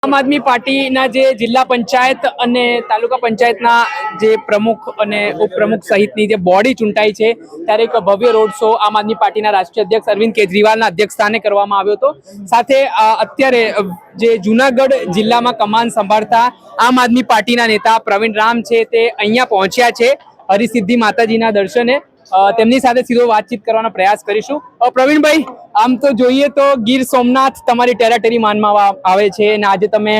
આમ આદમી પાર્ટીના જે જિલ્લા પંચાયત અને તાલુકા પંચાયતના જે પ્રમુખ અને ઉપપ્રમુખ સહિતની જે બોડી ચૂંટાઈ છે ત્યારે એક ભવ્ય રોડ શો આમ આદમી પાર્ટીના રાષ્ટ્રીય અધ્યક્ષ અરવિંદ કેજરીવાલના અધ્યક્ષસ્થાને કરવામાં આવ્યો હતો। સાથે અત્યારે જે જુનાગઢ જિલ્લામાં કમાન સંભાળતા આમ આદમી પાર્ટીના નેતા પ્રવીણ રામ છે તે અહીંયા પહોંચ્યા છે હરિસિદ્ધિ માતાજીના દર્શને। તેમની સાથે સીધો વાતચીત કરવાનો પ્રયાસ કરીશું। પ્રવીણભાઈ, આમ તો જોઈએ તો ગીર સોમનાથ તમારી ટેરેટરી માનવામાં આવે છે અને આજે તમે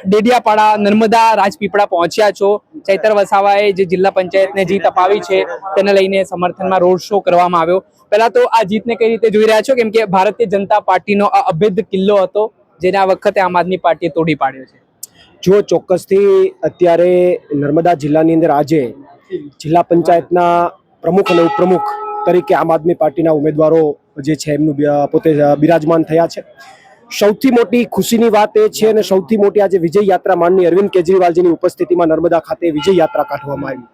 ડેડિયાપાડા નર્મદા રાજપીપળા પહોંચ્યા છો। ચૈતર વસાવાએ જે જિલ્લા પંચાયતને જીત અપાવી છે તેને લઈને સમર્થનમાં રોડ શો કરવામાં આવ્યો। પહેલા તો આ જીતને કઈ રીતે જોઈ રહ્યા છો, કેમ કે ભારતીય જનતા પાર્ટીનો આ અભેદ કિલ્લો હતો જેને આ વખતે આમ આદમી પાર્ટીએ તોડી પાડ્યો છે? જો ચોક્કસથી અત્યારે નર્મદા જિલ્લાની અંદર આજે જિલ્લા પંચાયતના પ્રમુખ અને ઉપપ્રમુખ તરીકે આમ આદમી પાર્ટીના ઉમેદવારો જે છે એમનું પોતે બિરાજમાન થયા છે। સૌથી મોટી ખુશીની વાત એ છે અને સૌથી મોટી આજે વિજય યાત્રા માનનીય અરવિંદ કેજરીવાલજીની ઉપસ્થિતિમાં નર્મદા ખાતે વિજય યાત્રા કાઢવામાં આવી।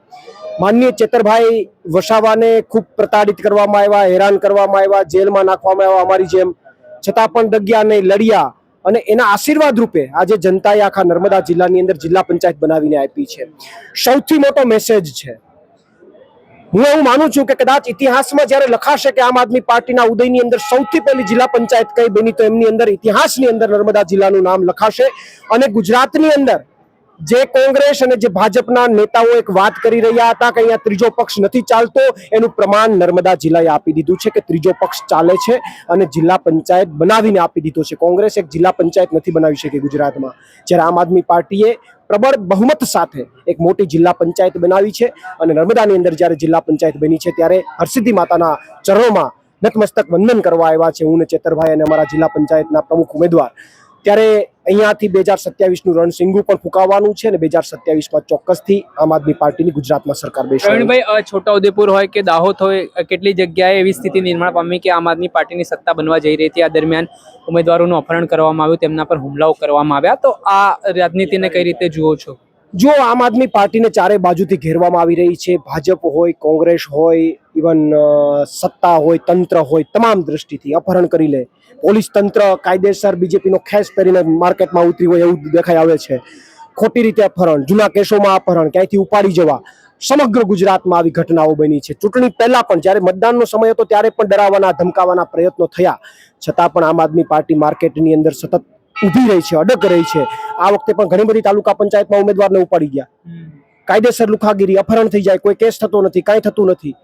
માનનીય ચેતરભાઈ વસાવાને ખૂબ પ્રતાડિત કરવામાં આવ્યા, હેરાન કરવામાં આવ્યા, જેલમાં નાખવામાં આવ્યા અમારી જેમ, છતાં પણ દગ્યા નહીં, લડ્યા અને એના આશીર્વાદ રૂપે આજે જનતાએ આખા નર્મદા જિલ્લાની અંદર જિલ્લા પંચાયત બનાવીને આપી છે। સૌથી મોટો મેસેજ છે। હું એવું માનું છું કે કદાચ ઇતિહાસમાં જ્યારે લખાશે કે આમ આદમી પાર્ટીના ઉદયની અંદર સૌથી પહેલી જિલ્લા પંચાયત કઈ બની તો એમની અંદર ઇતિહાસની અંદર નર્મદા જિલ્લાનું નામ લખાશે। અને ગુજરાતની અંદર જે કોંગ્રેસ અને જે ભાજપના નેતાઓ એક વાત કરી રહ્યા હતા કે અહીંયા ત્રીજો પક્ષ નથી ચાલતો, એનું પ્રમાણ નર્મદા જિલ્લાએ આપી દીધું છે કે ત્રીજો પક્ષ ચાલે છે અને જિલ્લા પંચાયત બનાવીને આપી દીધો છે। કોંગ્રેસ એક જિલ્લા પંચાયત નથી બનાવી શકી ગુજરાતમાં, જ્યારે આમ આદમી પાર્ટીએ પ્રબળ બહુમત સાથે એક મોટી જિલ્લા પંચાયત બનાવી છે અને નર્મદાની અંદર જ્યારે જિલ્લા પંચાયત બની છે ત્યારે હરસિદ્ધિ માતાના ચરણોમાં નતમસ્તક વંદન કરવા આવ્યા છે હું ને ચેતરભાઈ અને અમારા જિલ્લા પંચાયતના પ્રમુખ ઉમેદવાર। ત્યારે અહીંયાથી 2027નું રણસિંગુ પણ ફૂંકાવવાનું છે અને 2027માં ચોક્કસથી આમ આદમી પાર્ટીની ગુજરાતમાં સરકાર બેસશે। પ્રવીણભાઈ, છોટાઉદેપુર હોય કે દાહોદ હોય, કેટલી જગ્યાએ એવી સ્થિતિ નિર્માણ પામી કે આમ આદમી પાર્ટીની સત્તા બનવા જઈ રહી હતી, આ દરમિયાન ઉમેદવારોનું અપહરણ કરવામાં આવ્યું, તેમના પર હુમલાઓ કરવામાં આવ્યા, તો આ રાજનીતિને કઈ રીતે જુઓ છો? જો આમ આદમી પાર્ટીને ચારે બાજુથી ઘેરવામાં આવી રહી છે, ભાજપ હોય, કોંગ્રેસ હોય, ઇવન સત્તા હોય, તંત્ર હોય, તમામ દ્રષ્ટિથી અપહરણ કરી લે, પોલીસ તંત્ર કાયદેસર બીજેપીનો ખેસ પહેરીને માર્કેટમાં ઉતરી હોય એવું દેખાઈ આવે છે। ખોટી રીતે અપહરણ, જૂના કેસોમાં અપહરણ, ક્યાંયથી ઉપાડી જવા, સમગ્ર ગુજરાતમાં આવી ઘટનાઓ બની છે। ચૂંટણી પહેલા પણ જ્યારે મતદાનનો સમય હતો ત્યારે પણ ડરાવવાના ધમકાવવાના પ્રયત્નો થયા, છતાં પણ આમ આદમી પાર્ટી માર્કેટની અંદર સતત ઉભી રહી છે, અડગ રહી છે। આ વખતે પણ ઘણી બધી તાલુકા પંચાયતમાં ઉમેદવારને ઉપાડી ગયા, કાયદેસર લુખાગીરી, અપહરણ થઈ જાય, કોઈ કેસ થતો નથી, કાંઈ થતું નથી।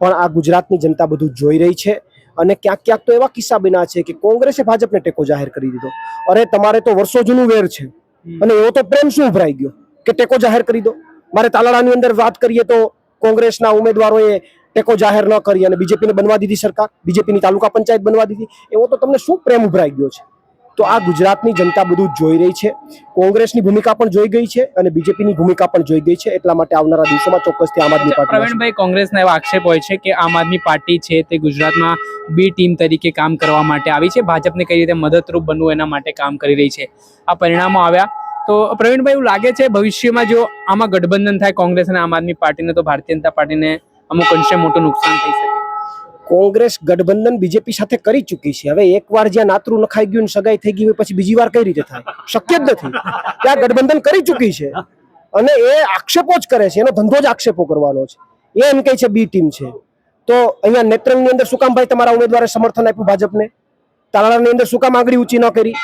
પણ આ ગુજરાતની જનતા બધું જોઈ રહી છે અને ક્યાંક ક્યાંક તો એવા કિસ્સા બન્યા છે કે કોંગ્રેસે ભાજપને ટેકો જાહેર કરી દીધો। અરે તમારે તો વર્ષો જૂનું વેર છે અને એવો તો પ્રેમ શું ઉભરાઈ ગયો કે ટેકો જાહેર કરી દો? મારે તાલાળાની અંદર વાત કરીએ તો કોંગ્રેસના ઉમેદવારોએ ટેકો જાહેર ન કરી અને બીજેપીને બનવા દીધી સરકાર, બીજેપીની તાલુકા પંચાયત બનવા દીધી, એવો તો તમને શું પ્રેમ ઉભરાઈ ગયો છે? તો આ ગુજરાતની જનતા બધું જોઈ રહી છે, કોંગ્રેસની ભૂમિકા પણ જોઈ ગઈ છે અને બીજેપીની ભૂમિકા પણ જોઈ ગઈ છે। એટલા માટે આવનારા દિવસોમાં ચોક્કસથી આમ આદમી પાર્ટી। પ્રવીણભાઈ, કોંગ્રેસના એવા આક્ષેપ હોય છે કે આમ આદમી પાર્ટી છે તે ગુજરાતમાં બી ટીમ તરીકે કામ કરવા માટે આવી છે, ભાજપને કઈ રીતે મદદરૂપ બનવું એના માટે કામ કરી રહી છે। આ પરિણામો આવ્યા તો પ્રવીણભાઈ, એવું લાગે છે ભવિષ્યમાં જો આમાં ગઠબંધન થાય કોંગ્રેસ અને આમ આદમી પાર્ટીને તો ભારતીય જનતા પાર્ટીને અમુક અંશે મોટું નુકસાન થઈ શકે? કોંગ્રેસ ગઠબંધન બીજેપી સાથે કરી ચૂકી છે। હવે એકવાર જ્યાં નાતરું નખાઈ ગયું, સગાઈ થઈ ગઈ, પછી બીજી વાર કઈ રીતે થાય? શક્ય જ નથી। ત્યાં ગઠબંધન કરી ચૂકી છે અને એ આક્ષેપો જ કરે છે, એનો ધંધો જ આક્ષેપો કરવાનો છે। એ એમ કહે છે બી ટીમ છે, તો અહીંયા નેત્રંગની અંદર શું કામ ભાઈ તમારા ઉમેદવારે સમર્થન આપ્યું ભાજપને? તાલાળાની અંદર શું કામ આંગળી ઊંચી ન કરી?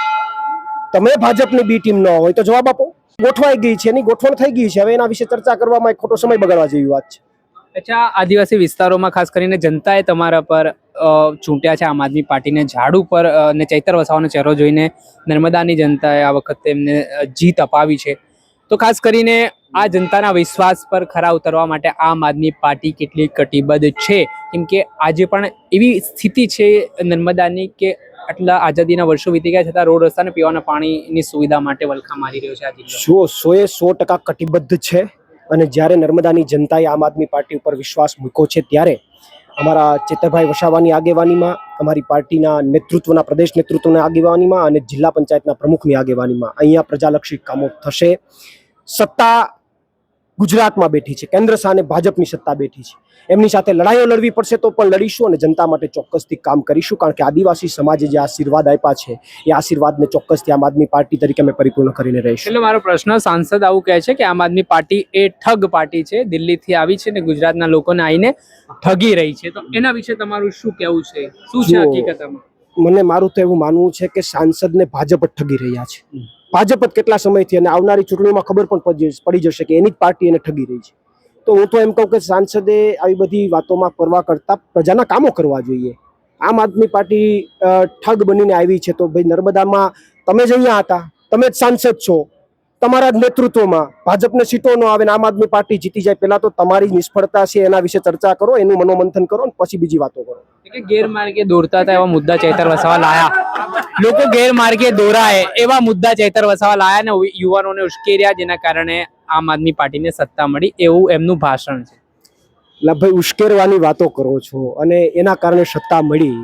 તમે ભાજપની બી ટીમ ન હોય તો જવાબ આપો। ગોઠવાઈ ગઈ છે, એની ગોઠવણ થઈ ગઈ છે, હવે એના વિશે ચર્ચા કરવામાં ખોટો સમય બગાડવા જેવી વાત છે। અચ્છા, આદિવાસી વિસ્તારોમાં ખાસ કરીને જનતાએ તમારા પર ચૂંટ્યા છે આમ આદમી પાર્ટીને, ઝાડુ પર અને ચૈતર વસાવાનો ચહેરો જોઈને નર્મદાની જનતાએ આ વખતે એમને જીત અપાવી છે, તો ખાસ કરીને આ જનતાના વિશ્વાસ પર ખરા ઉતરવા માટે આમ આદમી પાર્ટી કેટલી કટિબદ્ધ છે? કેમ કે આજે પણ એવી સ્થિતિ છે નર્મદાની કે આટલા આઝાદીના વર્ષો વીતી ગયા છતાં રોડ રસ્તા અને પીવાના પાણીની સુવિધા માટે વલખા મારી રહ્યો છે આ જિલ્લો। 100% કટિબદ્ધ છે અને જ્યારે નર્મદાની જનતાએ આમ આદમી પાર્ટી ઉપર વિશ્વાસ મૂક્યો છે ત્યારે અમારા ચેતરભાઈ વસાવાની આગેવાનીમાં, અમારી પાર્ટીના નેતૃત્વના, પ્રદેશ નેતૃત્વના આગેવાનીમાં અને જિલ્લા પંચાયતના પ્રમુખની આગેવાનીમાં અહીંયા પ્રજાલક્ષી કામો થશે। સત્તા ગુજરાતમાં બેઠી છે, કેન્દ્ર સામે ભાજપની સત્તા બેઠી છે. એમની સાથે લડાઈઓ લડવી પડશે તો પણ લડીશું અને જનતા માટે ચોક્કસથી કામ કરીશું, કારણ કે આદિવાસી સમાજે જે આશીર્વાદ આપ્યા છે એ આશીર્વાદને ચોક્કસથી આમ આદમી પાર્ટી તરીકે અમે પરિપૂર્ણ કરીને રહીશું. એટલે મારો પ્રશ્ન, સાંસદ આવું કહે છે કે આમ આદમી પાર્ટી એ ઠગ પાર્ટી છે, દિલ્હીથી આવી છે ને ગુજરાતના લોકોને આવીને ઠગી રહી છે, તો એના વિશે તમારું શું કહેવું છે? શું છે જુઓ, હકીકતમાં? મને મારું તો એવું માનવું છે કે સાંસદને ભાજપ જ ઠગી રહ્યા છે. ભાજપ જ કેટલા સમયથી અને આવનારી ચૂંટણીઓમાં ખબર પણ પડી જશે કે એની જ પાર્ટી એને ઠગી રહી છે. તો હું તો એમ કહું કે સાંસદે આવી બધી વાતોમાં પરવા કરતા પ્રજાના કામો કરવા જોઈએ. આમ આદમી પાર્ટી ઠગ બનીને આવી છે તો ભાઈ નર્મદામાં તમે જ અહીંયા હતા, તમે જ સાંસદ છો, તમારા જ નેતૃત્વમાં ભાજપને સીટો ન આવે ને આમ આદમી પાર્ટી જીતી જાય, પહેલા તો તમારી નિષ્ફળતા છે એના વિશે ચર્ચા કરો, એનું મનોમંથન કરો અને પછી બીજી વાતો કરો. કે ગેરમાર્ગે દોરતા હતા એવા મુદ્દા ચૈતર વસાવા લાયા, લોકો ગેરમાર્ગે દોરાય એવા મુદ્દા ચૈતર વસાવા લાયા ને યુવાનોને ઉશ્કેર્યા, જેના કારણે આમ આદમી પાર્ટીને સત્તા મળી, એવું એમનું ભાષણ છે. એટલે ભાઈ ઉશ્કેરવાની વાતો કરો છો અને એના કારણે સત્તા મળી.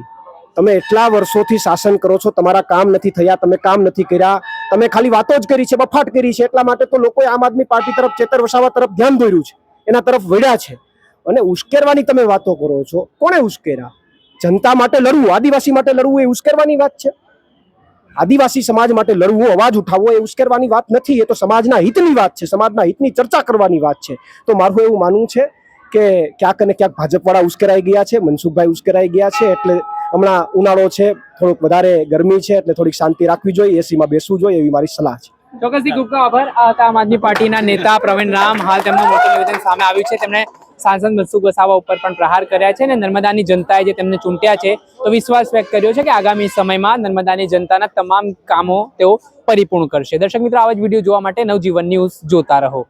તમે એટલા વર્ષોથી શાસન કરો છો, તમારા કામ નથી થયા, તમે કામ નથી કર્યા, તમે ખાલી વાતો જ કરી છે, બફાટ કરી છે, એટલા માટે તો લોકોએ આમ આદમી પાર્ટી તરફ, ચેતર વસાવા તરફ ધ્યાન દોર્યું છે, એના તરફ વળ્યા છે. અને ઉશ્કેરવાની તમે વાતો કરો છો, કોણે ઉશ્કેર્યા? જનતા માટે લડવું, આદિવાસી માટે લડવું એ ઉશ્કેરવાની વાત છે? આદિવાસી સમાજ માટે લડવું, અવાજ ઉઠાવવો એ ઉશ્કેરવાની વાત નથી. એ તો સમાજના હિતની વાત છે, સમાજના હિતની ચર્ચા કરવાની વાત છે. તો મારું એવું માનવું છે કે ક્યાંક અને ક્યાંક ભાજપવાળા ઉશ્કેરાઈ ગયા છે, મનસુખભાઈ ઉશ્કેરાઈ ગયા છે. એટલે હમણાં ઉનાળો છે, થોડુંક વધારે ગરમી છે, એટલે થોડીક શાંતિ રાખવી જોઈએ, એસીમાં બેસવું જોઈએ, એવી મારી સલાહ છે. ચોક્કસથી ખૂબ ખૂબ આભાર. આ હતા આમ આદમી પાર્ટીના નેતા પ્રવીણ રામ. હાલ તેમનું મોટું નિવેદન સામે આવ્યું છે. તેમણે સાંસદ મનસુખ વસાવા ઉપર પણ પ્રહાર કર્યા છે અને નર્મદાની જનતાએ જે તેમને ચૂંટ્યા છે તો વિશ્વાસ વ્યક્ત કર્યો છે કે આગામી સમયમાં નર્મદાની જનતાના તમામ કામો તેઓ પરિપૂર્ણ કરશે. દર્શક મિત્રો, આવા જ વિડીયો જોવા માટે નવજીવન ન્યૂઝ જોતા રહો.